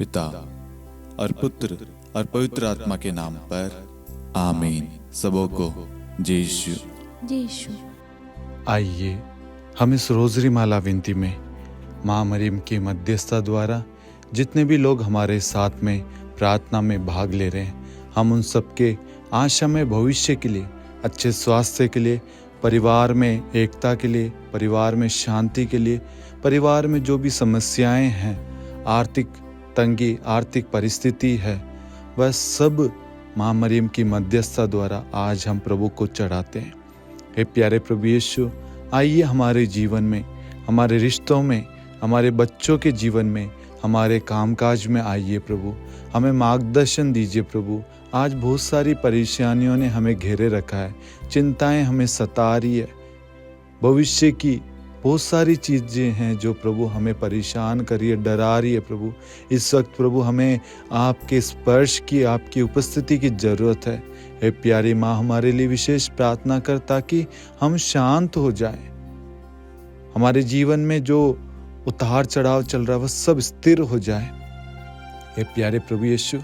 पिता और पुत्र और पवित्र आत्मा के नाम पर आमीन। सबों को जय यीशु। जय यीशु। आइए हम इस रोजरी माला विनती में माँ मरियम की मध्यस्थता द्वारा जितने भी लोग हमारे साथ में प्रार्थना में भाग ले रहे हैं, हम उन सबके आशा में भविष्य के लिए, अच्छे स्वास्थ्य के लिए, परिवार में एकता के लिए, परिवार में शांति के लिए, परिवार में जो भी समस्याएं हैं, आर्थिक तंगी, आर्थिक परिस्थिति है, वह सब माँ मरियम की मध्यस्थता द्वारा आज हम प्रभु को चढ़ाते हैं। हे प्यारे प्रभु यीशु, आइए हमारे जीवन में, हमारे रिश्तों में, हमारे बच्चों के जीवन में, हमारे कामकाज में आइए प्रभु, हमें मार्गदर्शन दीजिए प्रभु। आज बहुत सारी परेशानियों ने हमें घेरे रखा है, चिंताएं हमें सता रही है, भविष्य की बहुत सारी चीज़ें हैं जो प्रभु हमें परेशान कर रही है, डरा रही है प्रभु। इस वक्त प्रभु हमें आपके स्पर्श की, आपकी उपस्थिति की ज़रूरत है। हे प्यारी माँ, हमारे लिए विशेष प्रार्थना कर ताकि हम शांत हो जाएं। हमारे जीवन में जो उतार चढ़ाव चल रहा है वह सब स्थिर हो जाए। हे प्यारे प्रभु यीशु,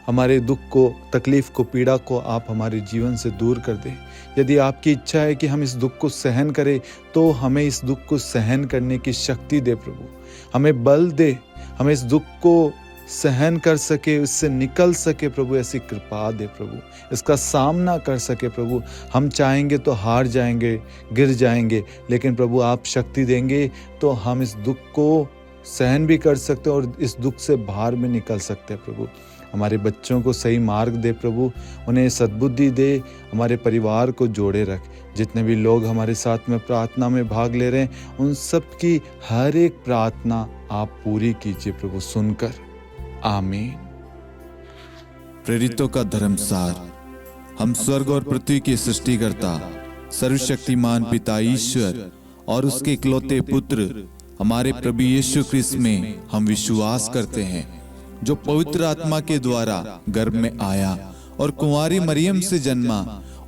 हमारे दुख को, तकलीफ को, पीड़ा को आप हमारे जीवन से दूर कर दें। यदि आपकी इच्छा है कि हम इस दुख को सहन करें तो हमें इस दुख को सहन करने की शक्ति दे प्रभु, हमें बल दे, हमें इस दुख को सहन कर सके, इससे निकल सके प्रभु, ऐसी कृपा दे प्रभु, इसका सामना कर सके प्रभु। हम चाहेंगे तो हार जाएंगे, गिर जाएंगे, लेकिन प्रभु आप शक्ति देंगे तो हम इस दुख को सहन भी कर सकते हैं और इस दुख से बाहर भी निकल सकते हैं प्रभु। हमारे बच्चों को सही मार्ग दे प्रभु, उन्हें सद्बुद्धि दे, हमारे परिवार को जोड़े रख। जितने भी लोग हमारे साथ में प्रार्थना में भाग ले रहे हैं, उन सब की हर एक प्रार्थना आप पूरी कीजिए प्रभु, सुनकर। आमीन। प्रेरितों का धर्मसार। हम स्वर्ग और पृथ्वी के सृष्टिकर्ता सर्वशक्तिमान पिता ईश्वर और उसके इकलौते पुत्र हमारे प्रभु यीशु क्रिस्त में हम विश्वास करते हैं, जो पवित्र आत्मा के द्वारा गर्भ में आया और कुंवारी मरियम से जन्मा।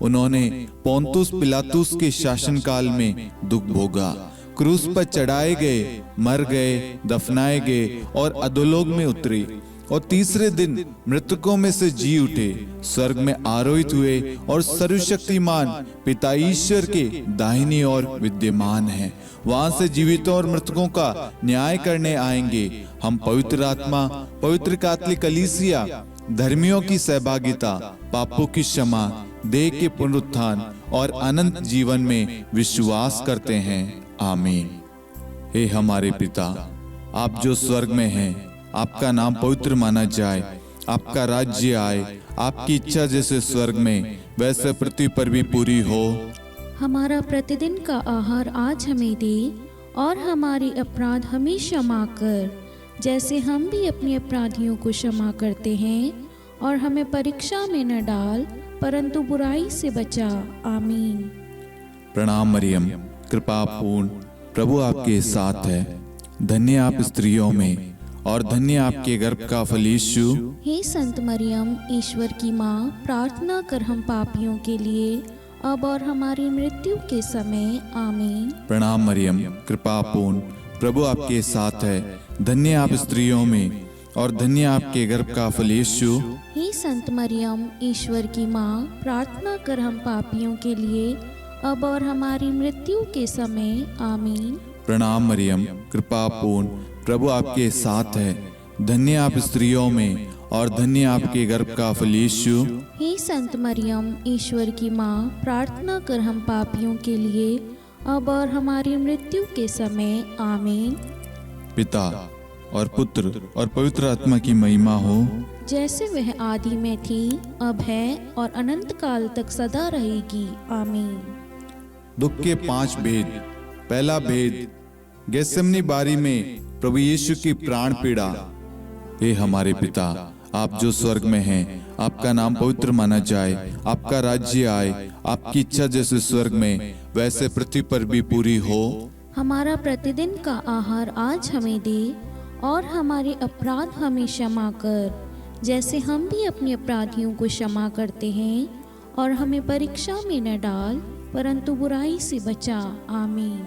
उन्होंने पोंतुस पिलातुस के शासनकाल में दुख भोगा, क्रूस पर चढ़ाए गए, मर गए, दफनाए गए और अधोलोक में उतरे और तीसरे दिन मृतकों में से जी उठे, स्वर्ग में आरोहित हुए और सर्वशक्तिमान पिता ईश्वर के दाहिनी ओर विद्यमान हैं। वहां से जीवितों और मृतकों का न्याय करने आएंगे। हम पवित्र आत्मा, पवित्र कैथोलिक कलीसिया, धर्मियों की सहभागिता, पापों की क्षमा, देह के पुनरुत्थान और अनंत जीवन में विश्वास करते हैं। आमीन। हे हमारे पिता, आप जो स्वर्ग में हैं, आपका नाम पवित्र माना जाए, आपका राज्य आए, आपकी इच्छा जैसे स्वर्ग में वैसे पृथ्वी पर भी पूरी हो। हमारा प्रतिदिन का आहार आज हमें दे और हमारे अपराध हमें क्षमा कर, जैसे हम भी अपने अपराधियों को क्षमा करते हैं, और हमें परीक्षा में न डाल परंतु बुराई से बचा। आमीन। प्रणाम मरियम, कृपा पूर्ण, प्रभु आपके साथ है। धन्य आप स्त्रियों में और धन्य आपके गर्भ का फल यीशु। हे संत मरियम, ईश्वर की माँ, प्रार्थना कर हम पापियों के लिए अब और हमारी मृत्यु के समय। आमीन। प्रणाम मरियम, कृपा पूर्ण, प्रभु आपके साथ है। धन्य आप स्त्रियों में और धन्य आपके गर्भ का फल यीशु। हे संत मरियम, ईश्वर की माँ, प्रार्थना कर हम पापियों के लिए अब और हमारी मृत्यु के समय। आमीन। प्रणाम मरियम, कृपा पूर्ण, प्रभु आपके साथ है। धन्य आप स्त्रियों में और धन्य आपके गर्भ का फल यीशु। हे संत मरियम, ईश्वर की माँ, प्रार्थना कर हम पापियों के लिए अब और हमारी मृत्यु के समय। आमीन। पिता और पुत्र और पवित्र आत्मा की महिमा हो, जैसे वह आदि में थी, अब है और अनंत काल तक सदा रहेगी। आमीन। दुख के 5 भेद। पहला भेद, गेत्सेमनी बारी में प्रभु यीशु की प्राण पीड़ा। हे हमारे पिता, आप जो स्वर्ग में हैं, आपका नाम पवित्र माना जाए, आपका राज्य आए, आपकी इच्छा जैसे स्वर्ग में वैसे पृथ्वी पर भी पूरी हो। हमारा प्रतिदिन का आहार आज हमें दे और हमारे अपराध हमें क्षमा कर, जैसे हम भी अपने अपराधियों को क्षमा करते हैं, और हमें परीक्षा में न डाल परंतु बुराई से बचा। आमीन।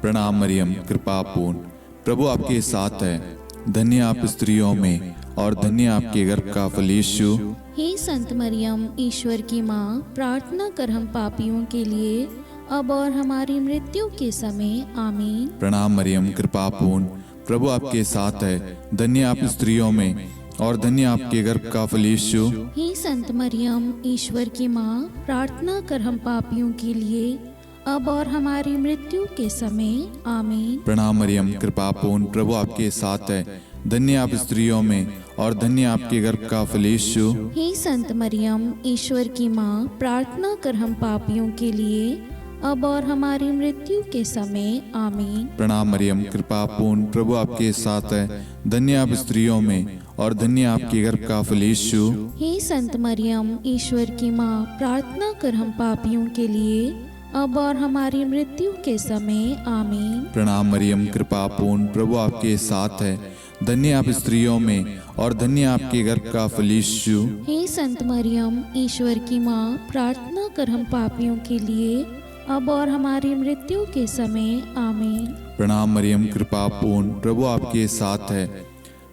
प्रणाम मरियम, कृपा पूर्ण, प्रभु आपके साथ है। धन्य आप स्त्रियों में और धन्य आपके गर्भ का फल यीशु। हे संत मरियम, ईश्वर की माँ, प्रार्थना कर हम पापियों के लिए, अब और हमारी मृत्यु के समय। आमीन। प्रणाम मरियम, कृपा पूर्ण, प्रभु आपके साथ है। धन्य आप स्त्रियों में और धन्य आपके गर्भ का फल यीशु। हे संत मरियम, ईश्वर की माँ, प्रार्थना कर हम पापियों के लिए, अब और हमारी मृत्यु के समय। आमीन। प्रणाम मरियम, कृपा पूर्ण, प्रभु आपके साथ है। धन्य आप स्त्रियों में और धन्य आपके गर्भ का फल यीशु। हे संत मरियम, ईश्वर की माँ, प्रार्थना कर हम पापियों के लिए, अब और हमारी मृत्यु के समय। आमीन। प्रणाम मरियम, कृपा पूर्ण, प्रभु आपके साथ है। धन्य आप स्त्रियों में और धन्य आपके गर्भ का फल यीशु। हे संत मरियम, ईश्वर की माँ, प्रार्थना कर हम पापियों के लिए, अब और हमारी मृत्यु के समय। आमीन। प्रणाम मरियम, कृपा पूर्ण, प्रभु आपके साथ है। धन्य आप स्त्रियों में और धन्य आपके गर्भ का फल यीशु। हे संत मरियम, ईश्वर की माँ, प्रार्थना कर हम पापियों के लिए, अब और हमारी मृत्यु के समय। आमीन। प्रणाम मरियम, कृपा पूर्ण, प्रभु आपके साथ है।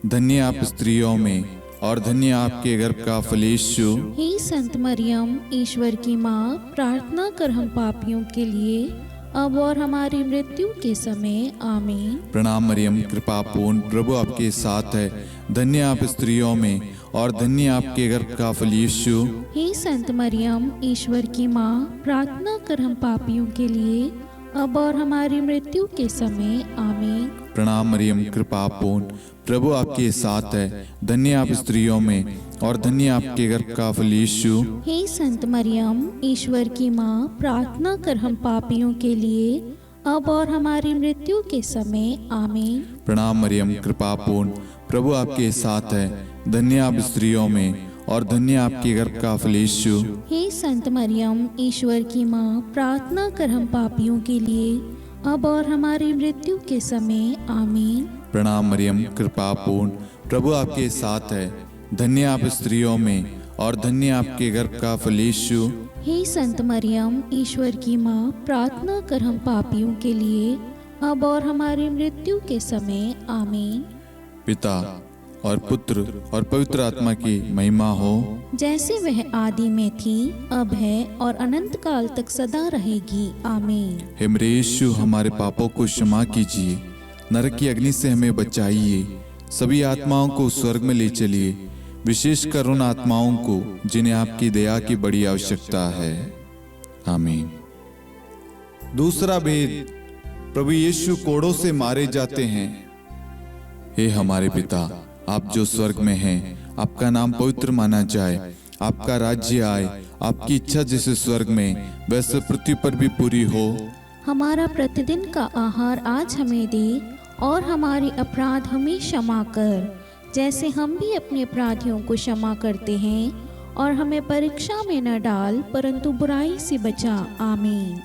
धन्य आप स्त्रियों में और धन्य आपके गर्भ का फल यीशु। हे संत मरियम, ईश्वर की माँ, प्रार्थना कर हम पापियों के लिए, अब और हमारी मृत्यु के समय। आमीन। प्रणाम मरियम, कृपा पूर्ण, प्रभु आपके साथ है। धन्य आप स्त्रियों में और धन्य आपके गर्भ का फल यीशु। हे संत मरियम, ईश्वर की माँ, प्रार्थना कर हम पापियों के लिए, अब और हमारी मृत्यु के समय। आमीन। प्रणाम मरियम, कृपा पूर्ण, प्रभु आपके साथ है। धन्य आप स्त्रियों में और धन्य आपके गर्भ का फल यीशु। हे संत मरियम, ईश्वर की माँ, प्रार्थना कर हम पापियों के लिए, अब और हमारी मृत्यु के समय। आमीन। प्रणाम मरियम, कृपा पूर्ण, प्रभु आपके साथ है। धन्य आप स्त्रियों में और धन्य आपके गर्भ का फल यीशु। हे संत मरियम, ईश्वर की माँ, प्रार्थना कर हम पापियों के लिए, अब और हमारी मृत्यु के समय। आमीन। प्रणाम मरियम, कृपा पूर्ण, प्रभु आपके साथ है। धन्य आप स्त्रियों में और धन्य आपके गर्भ का फल यीशु। हे संत मरियम, ईश्वर की माँ, प्रार्थना कर हम पापियों के लिए, अब और हमारी मृत्यु के समय। आमीन। पिता और पुत्र और पवित्र आत्मा की महिमा हो, जैसे वह आदि में थी, अब है और अनंत काल तक सदा रहेगी। आमीन। हे मेरे यीशु, हमारे पापों को क्षमा कीजिए, नरक की अग्नि से हमें बचाइए, सभी आत्माओं को स्वर्ग में ले चलिए, विशेषकर उन आत्माओं को जिन्हें आपकी दया की बड़ी आवश्यकता है। आमीन। दूसरा भेद, प्रभु यीशु कोड़ों से मारे जाते हैं। हे हमारे पिता, आप जो स्वर्ग में हैं, आपका नाम पवित्र माना जाए, आपका राज्य आए, आपकी इच्छा जैसे स्वर्ग में वैसे पृथ्वी पर भी पूरी हो। हमारा प्रतिदिन का आहार आज हमें दे, और हमारे अपराध हमें क्षमा कर, जैसे हम भी अपने अपराधियों को क्षमा करते हैं, और हमें परीक्षा में न डाल, परंतु बुराई से बचा। आमीन।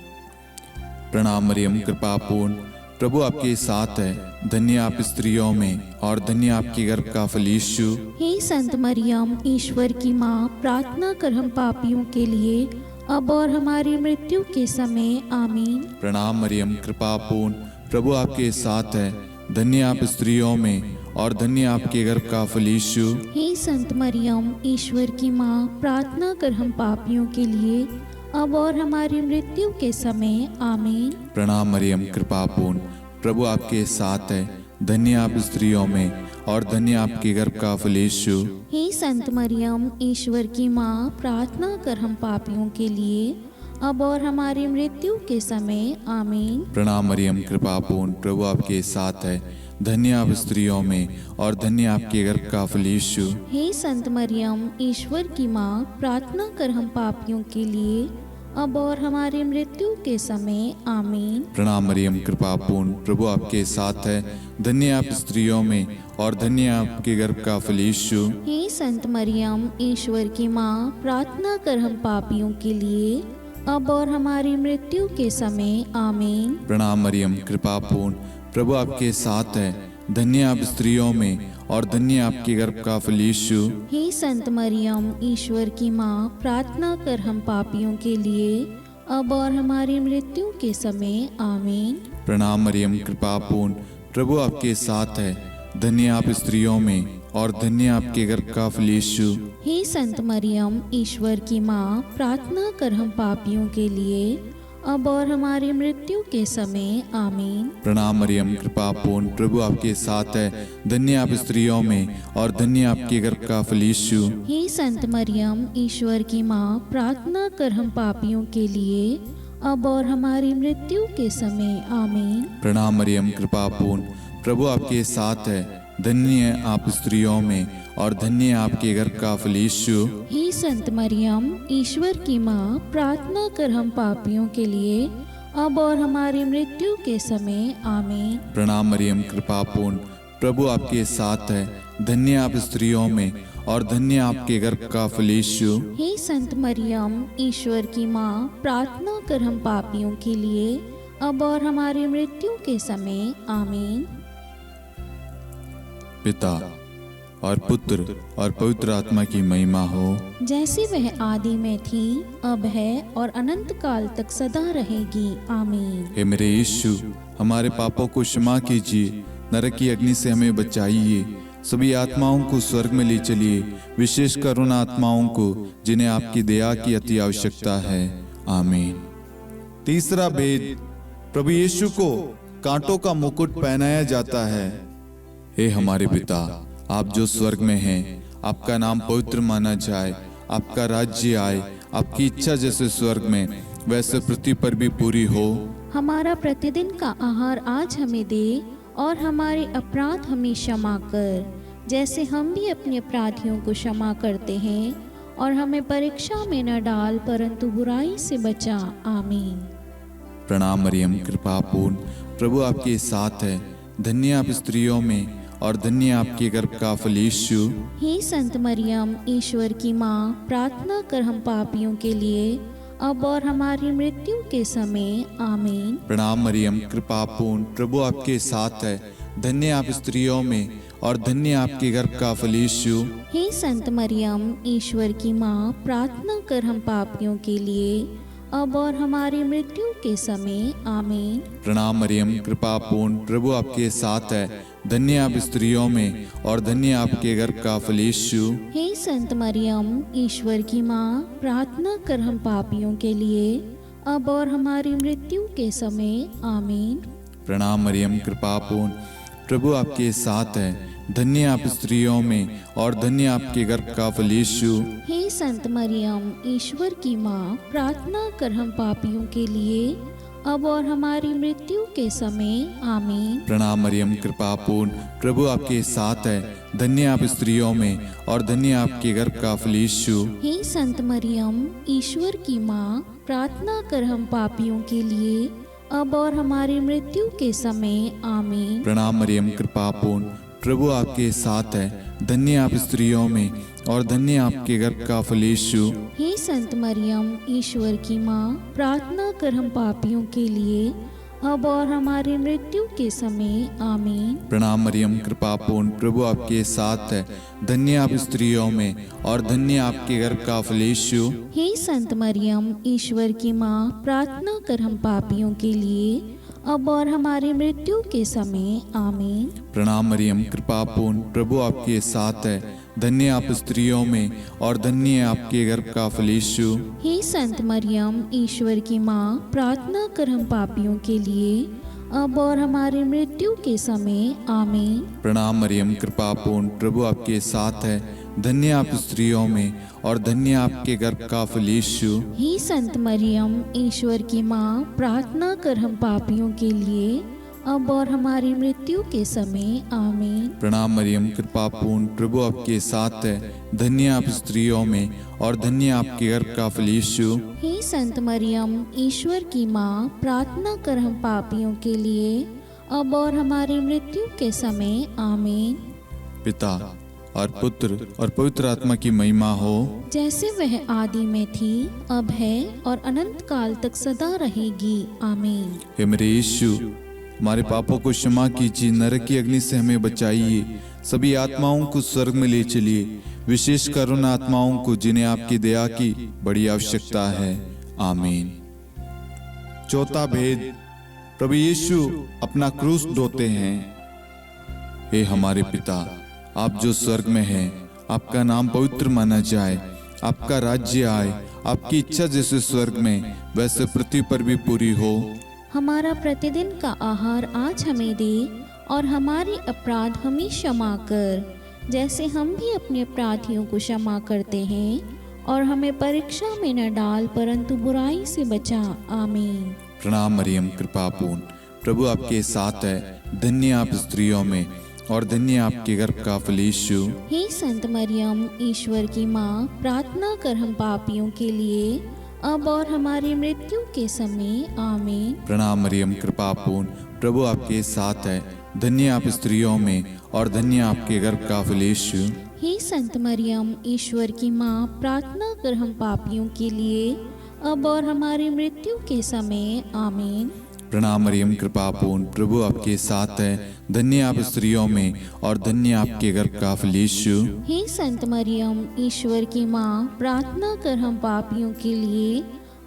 प्रणाम मरियम, कृपा पूर्ण, प्रभु आपके साथ है। धन्य आप स्त्रियों में और धन्य आपके गर्भ का फल यीशु। हे संत मरियम, ईश्वर की माँ, प्रार्थना कर हम पापियों के लिए, अब और हमारी मृत्यु के समय। आमीन। प्रणाम मरियम, कृपा पूर्ण, प्रभु आपके साथ है। धन्य आप स्त्रियों में और धन्य आपके गर्भ का फल यीशु। हे संत मरियम, ईश्वर की माँ, प्रार्थना कर हम पापियों के लिए, अब और हमारी मृत्यु के समय। आमीन। प्रणाम मरियम, कृपा पूर्ण, प्रभु आपके साथ है। धन्य आप स्त्रियों में और धन्य आपके गर्भ का फल यीशु। हे संत मरियम, ईश्वर की माँ, प्रार्थना कर हम पापियों के लिए, अब और हमारी मृत्यु के समय। आमीन। प्रणाम मरियम, कृपा पूर्ण, प्रभु आपके साथ है। धन्य आप स्त्रियों में और धन्य आपके गर्भ का फल यीशु। हे संत मरियम, ईश्वर की माँ, प्रार्थना कर हम पापियों के लिए, अब और हमारी मृत्यु के समय। आमीन। प्रणाम मरियम, कृपा पूर्ण, प्रभु आपके साथ है। धन्य आप स्त्रियों में और धन्य आपके गर्भ का फल यीशु। हे संत मरियम, ईश्वर की माँ, प्रार्थना कर हम पापियों के लिए, अब और हमारी मृत्यु के समय। आमीन। प्रणाम मरियम, कृपा पूर्ण, प्रभु आपके साथ है। धन्य आप स्त्रियों में और धन्य आपके गर्भ का फल यीशु। हे संत मरियम, ईश्वर की माँ, प्रार्थना कर हम पापियों के लिए, अब और हमारी मृत्यु के समय। आमीन। प्रणाम मरियम, कृपा पूर्ण, प्रभु आपके साथ है। धन्य आप स्त्रियों में और धन्य आपके गर्भ का फल यीशु। हे संत मरियम, ईश्वर की माँ, प्रार्थना कर हम पापियों के लिए, अब और हमारी मृत्यु के समय। आमीन। प्रणाम मरियम, कृपा पूर्ण, प्रभु आपके साथ है। धन्य आप स्त्रियों में और धन्य आपके गर्भ का फल यीशु। हे संत मरियम, ईश्वर की माँ, प्रार्थना कर हम पापियों के लिए, अब और हमारी मृत्यु के समय। आमीन। प्रणाम मरियम, कृपा पूर्ण, प्रभु आपके साथ है। धन्य आप स्त्रियों में और धन्य आपके गर्भ का फल यीशु। हे संत मरियम, ईश्वर की माँ, प्रार्थना कर हम पापियों के लिए, अब और हमारी मृत्यु के समय। आमीन। प्रणाम मरियम, कृपा पूर्ण, प्रभु आपके साथ है। धन्य आप स्त्रियों में और धन्य आपके गर्भ का फल यीशु। हे संत मरियम, ईश्वर की माँ, प्रार्थना कर हम पापियों के लिए, अब और हमारी मृत्यु के समय। आमीन। पिता और पुत्र और पवित्र आत्मा की महिमा हो, जैसे वह आदि में थी, अब है और अनंत काल तक सदा रहेगी। आमीन। हे मेरे यीशु, हमारे पापों को क्षमा कीजिए, नरक की अग्नि से हमें बचाइए, सभी आत्माओं को स्वर्ग में ले चलिए, विशेषकर उन आत्माओं को जिन्हें आपकी दया की अति आवश्यकता है। आमीन। तीसरा भेद, प्रभु यीशु को कांटों का मुकुट पहनाया जाता है। हे हमारे पिता, आप जो स्वर्ग में हैं, आपका नाम पवित्र माना जाए, आपका राज्य आए, आपकी इच्छा जैसे स्वर्ग में वैसे पृथ्वी पर भी पूरी हो। हमारा प्रतिदिन का आहार आज हमें दे, और हमारे अपराध हमें क्षमा कर, जैसे हम भी अपने अपराधियों को क्षमा करते हैं, और हमें परीक्षा में न डाल, परंतु बुराई से बचा। आमीन। प्रणाम मरियम, कृपा पूर्ण, प्रभु आपके साथ है। धन्य आप स्त्रियों में और धन्य आपके गर्भ का फल यीशु। हे संत मरियम, ईश्वर की माँ, प्रार्थना कर हम पापियों के लिए, अब और हमारी मृत्यु के समय। आमीन। प्रणाम मरियम, कृपा पूर्ण, प्रभु आपके साथ है। धन्य आप स्त्रियों में और धन्य आपके गर्भ का फल यीशु। हे संत मरियम, ईश्वर की माँ, प्रार्थना कर हम पापियों के लिए, अब और हमारी मृत्यु के समय। आमीन। प्रणाम मरियम, कृपा पूर्ण, प्रभु आपके साथ है। धन्य आप स्त्रियों में और धन्य आपके गर्भ का फल यीशु। हे संत मरियम, ईश्वर की माँ, प्रार्थना कर हम पापियों के लिए, अब और हमारी मृत्यु के समय। आमीन। प्रणाम मरियम, कृपा पूर्ण, प्रभु आपके साथ है। धन्य आप स्त्रियों में और धन्य आपके गर्भ का फल यीशु। हे संत मरियम, ईश्वर की माँ, प्रार्थना कर हम पापियों के लिए, अब और हमारी मृत्यु के समय। आमीन। प्रणाम मरियम, कृपा पूर्ण, प्रभु आपके साथ है। धन्य आप स्त्रियों में और धन्य आपके गर्भ का फल यीशु। हे संत मरियम, ईश्वर की माँ, प्रार्थना कर हम पापियों के लिए, अब और हमारी मृत्यु के समय। आमीन। प्रणाम मरियम, कृपा पूर्ण, प्रभु आपके साथ है। धन्य आप स्त्रियों में और धन्य आपके गर्भ का फल यीशु। हे संत मरियम, ईश्वर की माँ, प्रार्थना कर हम पापियों के लिए, अब और हमारी मृत्यु के समय। आमीन। प्रणाम मरियम, कृपा पूर्ण, प्रभु आपके साथ है। धन्य आप स्त्रियों में और धन्य आपके गर्भ का फल यीशु। हे संत मरियम, ईश्वर की माँ, प्रार्थना कर हम पापियों के लिए, अब और हमारी मृत्यु के समय। आमीन। प्रणाम मरियम, कृपा पूर्ण, प्रभु आपके साथ है। धन्य आप स्त्रियों में और धन्य आपके गर्भ का फल यीशु। हे संत मरियम, ईश्वर की माँ, प्रार्थना कर हम पापियों के लिए, अब और हमारी मृत्यु के समय। आमीन। प्रणाम मरियम, कृपा पूर्ण, प्रभु आपके साथ है। धन्य आप स्त्रियों में और धन्य आपके गर्भ का फल यीशु। हे संत मरियम, ईश्वर की माँ, प्रार्थना कर हम पापियों के लिए, अब और हमारी मृत्यु के समय। आमीन। प्रणाम मरियम, कृपा पूर्ण, प्रभु आपके साथ है। धन्य आप स्त्रियों में और धन्य आपके गर्भ का फल यीशु। हे संत मरियम, ईश्वर की माँ, प्रार्थना कर हम पापियों के लिए, अब और हमारी मृत्यु के समय। आमीन। पिता और पुत्र और पवित्र आत्मा की महिमा हो, जैसे वह आदि में थी, अब है और अनंत काल तक सदा रहेगी। आमीन। हे मेरे यीशु, हमारे पापों को क्षमा कीजिए, नरक की अग्नि से हमें बचाइए, सभी आत्माओं को स्वर्ग में ले चलिए, विशेषकर उन आत्माओं को जिन्हें आपकी दया की बड़ी आवश्यकता है। आमीन। चौथा भेद, प्रभु यीशु अपना क्रूस ढोते हैं। हे हमारे पिता, आप जो स्वर्ग में हैं, आपका नाम पवित्र माना जाए, आपका राज्य आए, आपकी इच्छा जैसे स्वर्ग में वैसे पृथ्वी पर भी पूरी हो। हमारा प्रतिदिन का आहार आज हमें दे, और हमारे अपराध हमें क्षमा कर, जैसे हम भी अपने अपराधियों को क्षमा करते हैं, और हमें परीक्षा में न डाल परंतु बुराई से बचा। आमीन। प्रणाम मरियम, कृपा पूर्ण, प्रभु आपके साथ है, धन्य आप स्त्रियों में और धन्य आपके गर्भ का फल यीशु। हे संत मरियम, ईश्वर की माँ, प्रार्थना कर हम पापियों के लिए, अब और हमारी मृत्यु के समय। आमीन। प्रणाम मरियम, कृपा पूर्ण, प्रभु आपके साथ है, धन्य आप स्त्रियों में और धन्य आपके गर्भ का फल यीशु। हे संत मरियम, ईश्वर की माँ, प्रार्थना कर हम पापियों के लिए, अब और हमारी मृत्यु के समय। आमीन। प्रणाम मरियम, कृपा पूर्ण, प्रभु आपके साथ है, धन्य आप स्त्रियों में और धन्य आपके गर्भ का फल यीशु। हे संत मरियम, ईश्वर की माँ, प्रार्थना कर हम पापियों के लिए,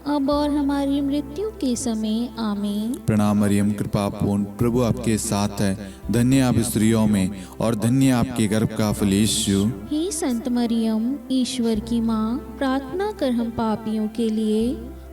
अब और हमारी मृत्यु के समय। आमीन। प्रणाम मरियम, कृपा पूर्ण, प्रभु आपके साथ है, धन्य आप स्त्रियों में और धन्य आपके गर्भ का फल यीशु। हे संत मरियम, ईश्वर की माँ, प्रार्थना कर हम पापियों के लिए,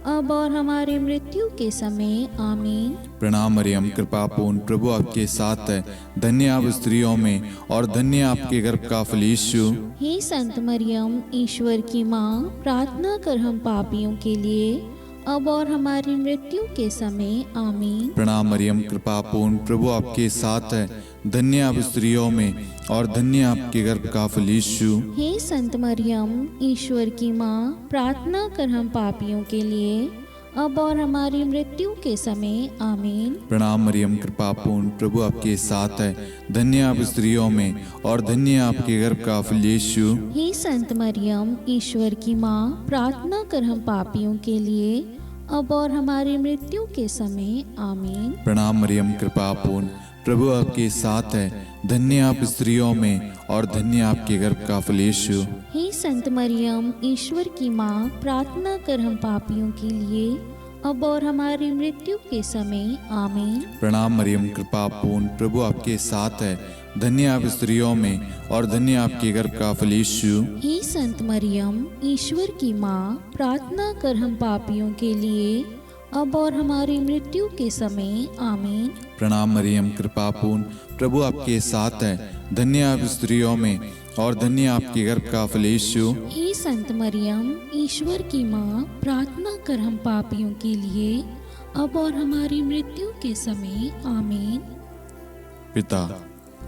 अब और हमारी मृत्यु के समय। आमीन। प्रणाम मरियम, कृपा पूर्ण, प्रभु आपके साथ है, धन्य आप स्त्रियों में और धन्य आपके गर्भ का फल यीशु। हे संत मरियम, ईश्वर की माँ, प्रार्थना कर हम पापियों के लिए, अब और हमारी मृत्यु के समय। आमीन। प्रणाम मरियम, कृपा पूर्ण, प्रभु आपके साथ है, धन्य आप स्त्रियों में और धन्य आपके गर्भ का फल यीशु। हे संत मरियम, ईश्वर की माँ, प्रार्थना कर हम पापियों के लिए, अब और हमारी मृत्यु के समय। आमीन। प्रणाम मरियम, कृपा पूर्ण, प्रभु आपके साथ है, धन्य आप स्त्रियों में और धन्य आपके गर्भ का फल यीशु। हे संत मरियम, ईश्वर की माँ, प्रार्थना कर हम पापियों के लिए, अब और हमारी मृत्यु के समय। आमीन। प्रणाम मरियम, कृपा पूर्ण, प्रभु आपके साथ है, धन्य आप स्त्रियों में और धन्य आपके गर्भ का फल यीशु। हे संत मरियम, ईश्वर की माँ, प्रार्थना कर हम पापियों के लिए, अब और हमारी मृत्यु के समय। आमीन। प्रणाम मरियम, कृपा पूर्ण, प्रभु आपके साथ है, धन्य आप स्त्रियों में और धन्य आपके गर्भ का फल यीशु। हे संत मरियम, ईश्वर की माँ, प्रार्थना कर हम पापियों के लिए, अब और हमारी मृत्यु के समय। आमीन। प्रणाम मरियम, कृपा पूर्ण, प्रभु आपके साथ है, धन्य आप स्त्रियों में और धन्य आपके गर्भ का फल यीशु। हे संत मरियम, ईश्वर की माँ, प्रार्थना कर हम पापियों के लिए, अब और हमारी मृत्यु के समय। आमीन। पिता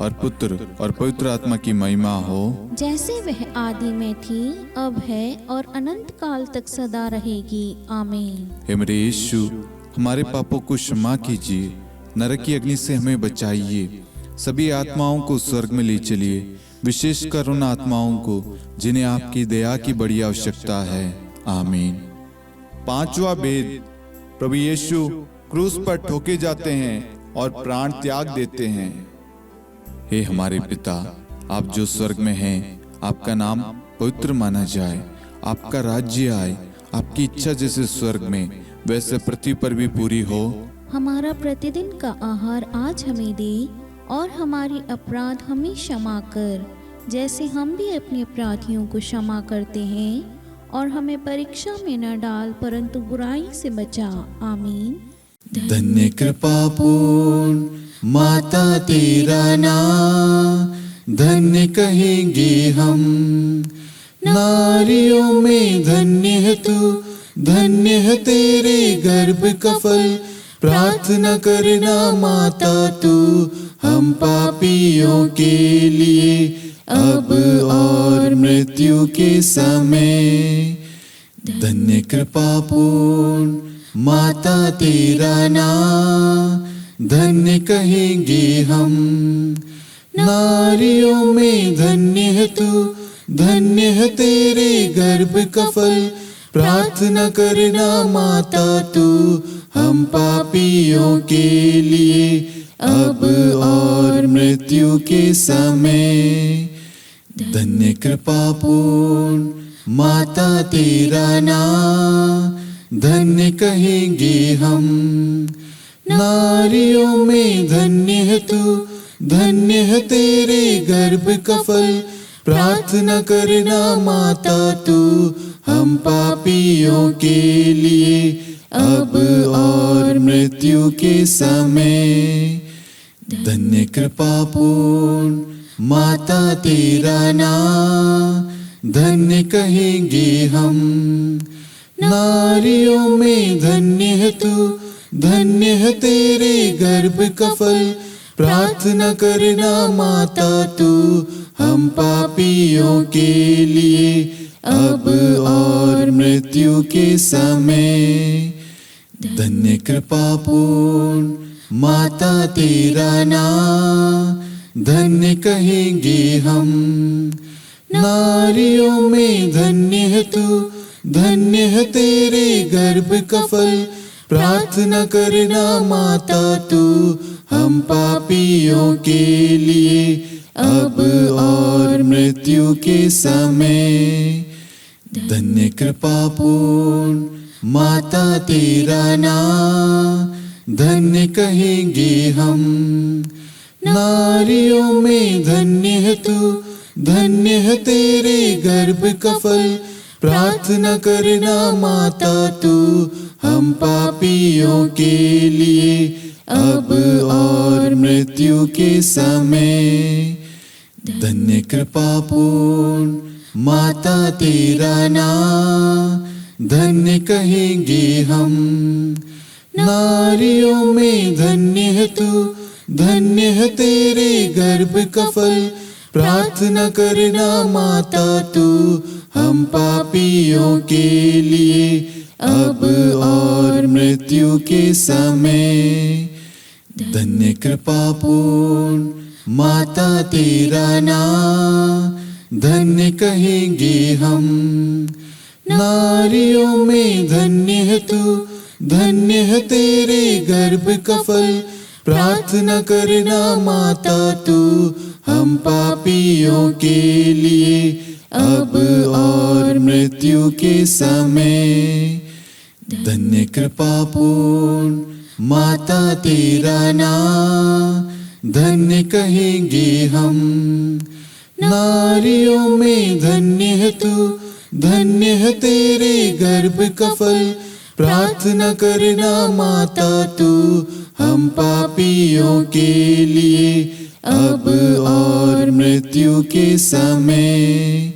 और पुत्र और पवित्र आत्मा की महिमा हो, जैसे वह आदि में थी, अब है और अनंत काल तक सदा रहेगी। आमीन। हे मेरे यीशु, हमारे पापों को क्षमा कीजिए, नरक की अग्नि से हमें बचाइए, सभी आत्माओं को स्वर्ग में ले चलिए, विशेषकर उन आत्माओं को जिन्हें आपकी दया की बड़ी आवश्यकता है। आमीन। पांचवा भेद, प्रभु यीशु क्रूस पर ठोके जाते हैं और प्राण त्याग देते हैं। हे हमारे पिता, आप जो स्वर्ग में हैं, आपका नाम पवित्र माना जाए, आपका राज्य आए, आपकी इच्छा जैसे स्वर्ग में वैसे पृथ्वी पर भी पूरी हो। हमारा प्रतिदिन का आहार आज हमें दे, और हमारी अपराध हमें क्षमा कर, जैसे हम भी अपने अपराधियों को क्षमा करते हैं, और हमें परीक्षा में न डाल परंतु बुराई से बचा। आमीन। धन्य कृपा पूर्ण माता तेरा नाम, धन्य कहेंगे हम, नारियों में धन्य है तू, धन्य है तेरे गर्भ का फल। प्रार्थना करना माता तू हम पापियों के लिए, अब और मृत्यु के समय। धन्य कृपा पूर्ण माता तेरा नाम, धन्य कहेंगे हम, नारियों में धन्य है तू, धन्य है तेरे गर्भ का फल। प्रार्थना करना माता तू हम पापियों के लिए, अब और मृत्यु के समय। धन्य कृपा पूर्ण माता तेरा नाम, धन्य कहेंगे हम, नारियों में धन्य है तू, धन्य है तेरे गर्भ का फल। प्रार्थना करना माता तू हम पापियों के लिए, अब और मृत्यु के समय। धन्य कृपा पूर्ण माता तेरा नाम, धन्य कहेंगे हम। नारियों में धन्य है तू, धन्य है तेरे गर्भ का फल। प्रार्थना करना माता तू हम पापियों के लिए, अब और मृत्यु के समय। धन्य कृपा पूर्ण माता तेरा नाम, धन्य कहेंगे हम। नारियों में धन्य है तू, धन्य है तेरे गर्भ का फल। प्रार्थना करना माता तू हम पापियों के लिए, अब और मृत्यु के समय। धन्य कृपा पूर्ण माता तेरा नाम, धन्य कहेंगे हम। नारियों में धन्य है तू, धन्य है तेरे गर्भ का फल। प्रार्थना करना माता तू हम पापियों के लिए, अब और मृत्यु के समय। धन्य कृपा पूर्ण माता तेरा नाम, धन्य कहेंगे हम। नारियों में धन्य है तू, धन्य है तेरे गर्भ का फल। प्रार्थना करना माता तू हम पापियों के लिए, अब और मृत्यु के समय। धन्य कृपा पूर्ण माता तेरा नाम, धन्य कहेंगे हम। नारियों में धन्य है तू, धन्य है तेरे गर्भ का फल। प्रार्थना करना माता तू हम पापियों के लिए, अब और मृत्यु के समय। धन्य कृपा पूर्ण माता तेरा नाम, धन्य कहेंगे हम। नारियों में धन्य है तू, धन्य है तेरे गर्भ का फल। प्रार्थना करना माता तू हम पापियों के लिए, अब और मृत्यु के समय।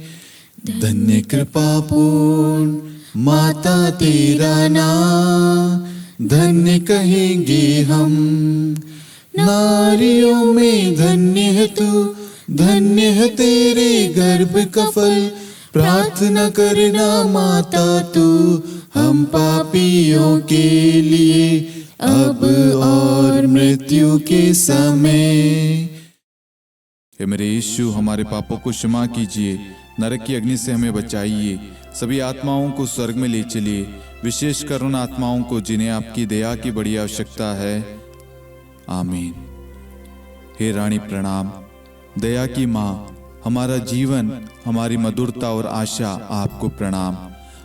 धन्य कृपा पूर्ण माता तेरा नाम, धन्य कहेंगे हम। नारियों में धन्य है तू, धन्य है तेरे गर्भ का फल। प्रार्थना करना माता तू हम पापियों के लिए, अब और मृत्यु के समय। हे मेरे यीशु, हमारे पापों को क्षमा कीजिए, नरक की अग्नि से हमें बचाइए, सभी आत्माओं को स्वर्ग में ले चलिए, विशेषकर उन आत्माओं को जिन्हें आपकी दया की बड़ी आवश्यकता है। आमीन। हे रानी प्रणाम, दया की माँ, हमारा जीवन, हमारी मधुरता और आशा आपको प्रणाम।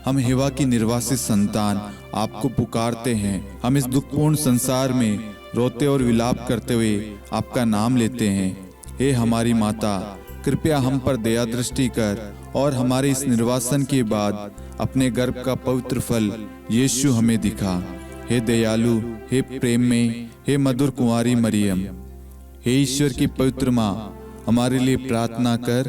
हम हिवा की निर्वासित संतान आपको पुकारते हैं। हम इस दुखपूर्ण संसार में रोते और विलाप करते हुए आपका नाम लेते हैं। हे हमारी माता, कृपया हम पर दया दृष्टि कर और हमारे इस निर्वासन के बाद अपने गर्भ का पवित्र फल यीशु हमें दिखा। हे दयालु, हे प्रेम में, हे मधुर कुंवारी मरियम, हे ईश्वर की पवित्र माँ, हमारे लिए प्रार्थना कर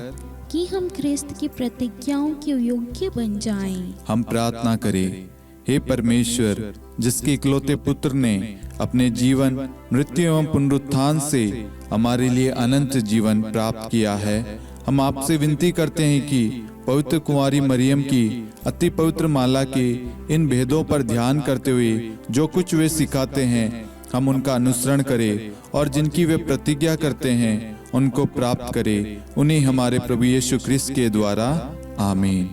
कि हम ख्रिस्त की प्रतिज्ञाओं के योग्य बन जाएं। हम प्रार्थना करें। हे परमेश्वर, जिसके इकलौते पुत्र ने अपने जीवन, मृत्यु एवं पुनरुत्थान से हमारे लिए अनंत जीवन प्राप्त किया है, हम आपसे विनती करते हैं कि पवित्र कुंवारी मरियम की अति पवित्र माला के इन भेदों पर ध्यान करते हुए जो कुछ वे सिखाते हैं, हम उनका अनुसरण करें और जिनकी वे प्रतिज्ञा करते हैं उनको प्राप्त करें। उन्हीं हमारे प्रभु यीशु ख्रिस्त के द्वारा। आमीन।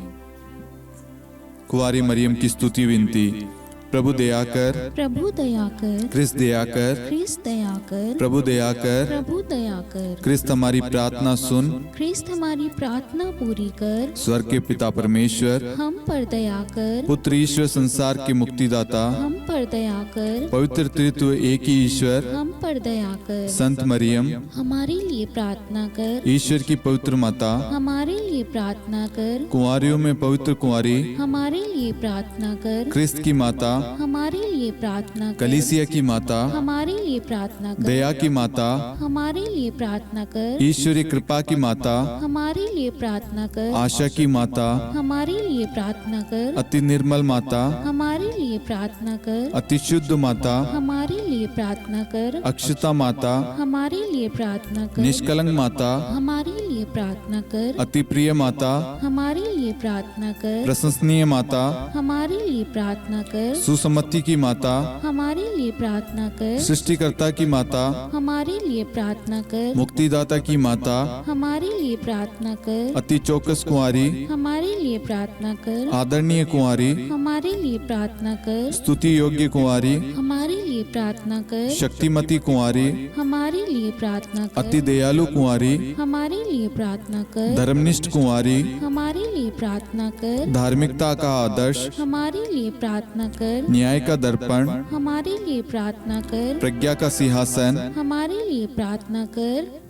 कुंवारी मरियम की स्तुति विनती। प्रभु दया कर, प्रभु दया कर, क्रिस्त दया कर, ख्रिस्त दया कर, प्रभु दया कर, प्रभु दया कर, क्रिस्त हमारी प्रार्थना सुन, ख्रिस्त हमारी प्रार्थना पूरी कर, स्वर्ग के पिता परमेश्वर, हम पर दया कर, पुत्र ईश्वर संसार के मुक्तिदाता, हम पर दया कर, पवित्र त्रित्व एक ही ईश्वर, हम पर दया कर, संत मरियम, हमारे लिए प्रार्थना कर, ईश्वर की पवित्र माता, हमारे लिए प्रार्थना कर, कुंवारियों में पवित्र कुंवारी, हमारे लिए प्रार्थना कर, क्रिस्त की माता, हमारे लिए प्रार्थना कर, कलीसिया की माता, हमारे लिए प्रार्थना कर, दया की माता, हमारे लिए प्रार्थना कर, ईश्वरी कृपा की माता, हमारे लिए प्रार्थना कर, आशा की माता, हमारे लिए प्रार्थना कर, अति निर्मल माता, हमारे लिए प्रार्थना कर, अति शुद्ध माता, हमारे लिए प्रार्थना कर, अक्षता माता, हमारे लिए प्रार्थना कर, निष्कलंक माता, हमारे लिए प्रार्थना कर, अति प्रिय माता, हमारे लिए प्रार्थना कर, प्रशंसनीय माता, हमारे लिए प्रार्थना कर, सुसम्मति की माता, हमारे लिए प्रार्थना कर, सृष्टिकर्ता की माता, हमारे लिए प्रार्थना कर, मुक्तिदाता की माता, हमारे लिए प्रार्थना कर, अति चौकस कुंवारी, हमारे लिए प्रार्थना कर, आदरणीय कुंवारी, हमारे लिए प्रार्थना कर, स्तुति योग्य कुंवारी, हमारे लिए प्रार्थना कर, शक्तिमती कुंवारी, हमारे लिए प्रार्थना कर, अति दयालु कुंवारी, हमारे लिए प्रार्थना कर, धर्मनिष्ठ कुंवारी, हमारे लिए प्रार्थना कर, धार्मिकता का आदर्श, हमारे लिए प्रार्थना कर, न्याय का दर्पण, हमारे लिए प्रार्थना कर, प्रज्ञा का सिंहासन, हमारे लिए प्रार्थना कर,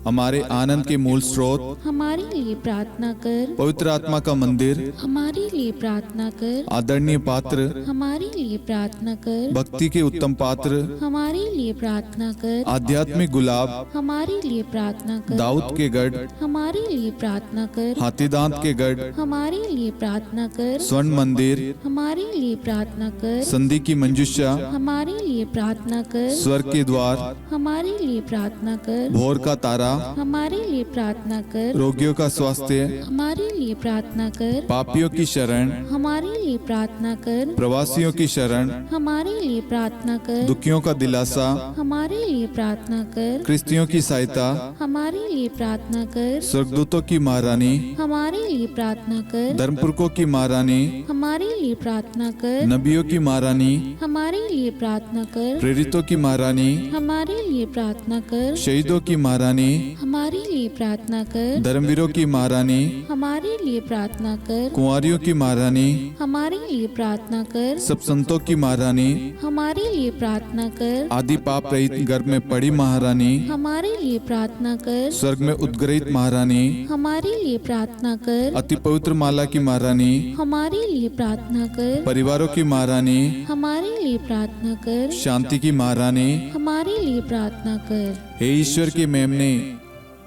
हमारे आनंद के मूल स्रोत, हमारे लिए प्रार्थना कर, पवित्र आत्मा का मंदिर, हमारे लिए प्रार्थना कर, आदरणीय पात्र, हमारे लिए प्रार्थना कर, भक्ति के उत्तम पात्र, हमारे लिए प्रार्थना कर, आध्यात्मिक गुलाब, हमारे लिए प्रार्थना कर, दाऊद के गढ़, हमारे लिए प्रार्थना कर, हाथीदांत के गढ़, हमारे लिए प्रार्थना कर, स्वर्ण मंदिर, हमारे लिए प्रार्थना कर, संधि की मंजुषा, हमारे लिए प्रार्थना कर, स्वर्ग के द्वार, हमारे लिए प्रार्थना कर, भोर का तारा, हमारे लिए प्रार्थना कर, रोगियों का स्वास्थ्य, हमारे लिए प्रार्थना कर, पापियों की शरण, हमारे लिए प्रार्थना कर, प्रवासियों की शरण, हमारे लिए प्रार्थना कर, दुखियों का दिलासा, हमारे लिए प्रार्थना कर, क्रिस्तियों की सहायता, हमारे लिए प्रार्थना कर, स्वर्गदूतों की महारानी, हमारे लिए प्रार्थना कर, धर्मपुरखों की महारानी, हमारे लिए प्रार्थना कर, नबियों की महारानी, हमारे लिए प्रार्थना कर, प्रेरितों की महारानी, हमारे लिए प्रार्थना कर, शहीदों की महारानी, हमारे लिए प्रार्थना कर, धर्मवीरों की महारानी, हमारे लिए प्रार्थना कर, कुंवारियों की महारानी, हमारे लिए प्रार्थना कर, सब संतों की महारानी, हमारे लिए प्रार्थना कर, आदि पाप रहित गर्भ में पड़ी महारानी, हमारे लिए प्रार्थना कर, स्वर्ग में उद्ग्रहित महारानी, हमारे लिए प्रार्थना कर, अति पवित्र माला की महारानी, हमारे लिए प्रार्थना कर, परिवारों की महारानी, हमारे लिए प्रार्थना कर, शांति की महारानी, हमारे लिए प्रार्थना कर। हे ईश्वर के मेमने,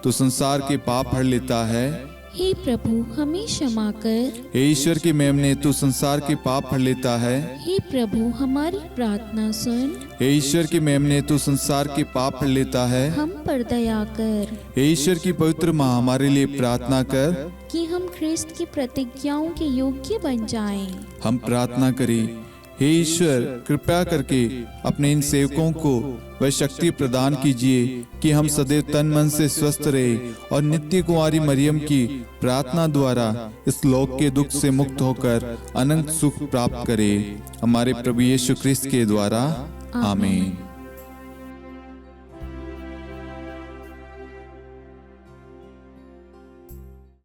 तो संसार के पाप हर लेता है। हे प्रभु हमें क्षमा कर। हे ईश्वर की मेमने, तू संसार के पाप हर लेता है। हे प्रभु हमारी प्रार्थना सुन। हे ईश्वर की मेमने, तू संसार के पाप हर लेता है। हम पर दया कर हे ईश्वर की पवित्र माँ, हमारे लिए प्रार्थना कर कि हम ख्रिस्त की प्रतिज्ञाओं के योग्य बन जाएं। हम प्रार्थना करें। हे ईश्वर, कृपया करके अपने इन सेवकों को वह शक्ति प्रदान कीजिए कि हम सदैव तन मन से स्वस्थ रहे और नित्य कुंवारी मरियम की प्रार्थना द्वारा इस लोक के दुख से मुक्त होकर अनंत सुख प्राप्त करें। हमारे प्रभु यीशु ख्रिस्त के द्वारा, आमीन।